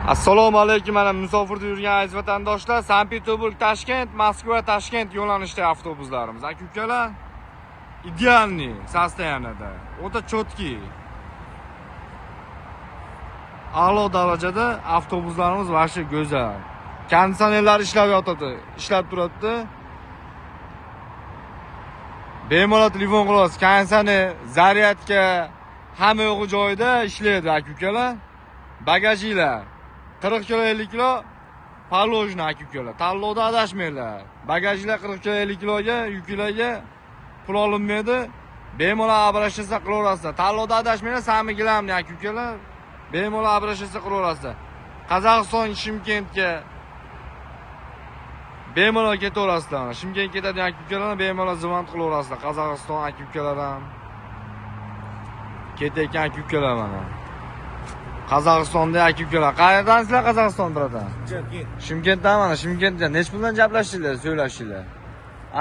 Assalomu alaykum, mana musofirda yurgan aziz vatandoshlar, Sankt-Peterburg, Toshkent, Moskva, Toshkent yo'nalishida avtobuslarimiz. Aka-ukalar, idealniy состоянияda, o'ta cho'tki. A'lo darajada avtobuslarimiz vashi go'zal. Konditsionerlar ishlab turibdi. Bemalol telefon qilasiz, konditsioner, zaryadka hamma yo'g'i joyida ishlaydi, aka-ukalar. Bagajlar 40 kilo 50 kilo положено, aka-ukalar. Tanlovda adashmanglar. Bagajlar 40 kilo 50 kiloga yuklarga pul olinmaydi. Bemalol обращаться qilaverasizlar. Tanlovda adashmanglar, sami gilamni aka-ukalar. Bemalol обращаться qilaverasizlar. Qozog'iston Shimkentga bemalol ketaverasizlar. Shimkentga ketadigan aka-ukalarni bemalol zvont qilaverasizlar. Qozog'iston aka-ukalar ham ketayotgan aka-ukalar mana. Qozog'istonda aka-ukalar. Qayerdansizlar Qozog'iston birada? Shimkentdan mana, Shimkentda necha puldan gaplashdinglar, so'ylashinglar?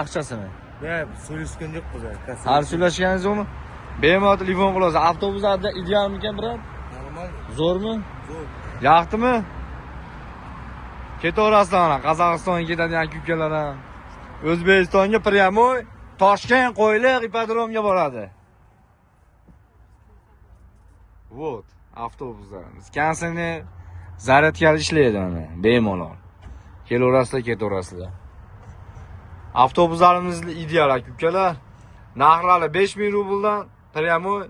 Aqchasini. Ben söylesken yok bu zaten. Har so'ylashganingiz yo'qmi? Bemalol telefon qilasiz. Avtobuslarda idealmikan birat? Normal. Zo'rmi? Zor. Yoqdimi? Ketaverasizlar mana, Qozog'istonga ketadigan aka-ukalar ham. O'zbekistonga прямой Toshkent Qo'yliq ipodromga boradi. Вот, avtobuslarimiz. Konditsioner zaryadkali ishlaydi mana, bemalol. Kelaverasizlar, ketaverasizlar. Avtobuslarimiz ideal aka-ukalar. Narxlari 5000 rubldan прямой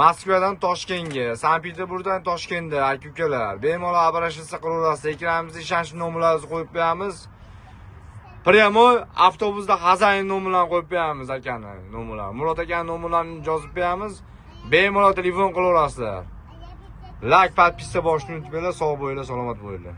Moskvadan Toshkentga, Sankt-Peterburgdan Toshkentga aka-ukalar. Bemalol обращаться qilaverasiz. Ekranimizga ishonch nomerlaringizni qo'yib qo'yamiz. Прямой avtobusda Xazayin nomerlarini qo'yib qo'yamiz akani nomerlar. Murod akaning nomerlarini yozib qo'yamiz. Bemalol telefon qilaverasizlar. Like, podpisa bosishni unutmanglar. Sog' bo'linglar, salomat bo'linglar.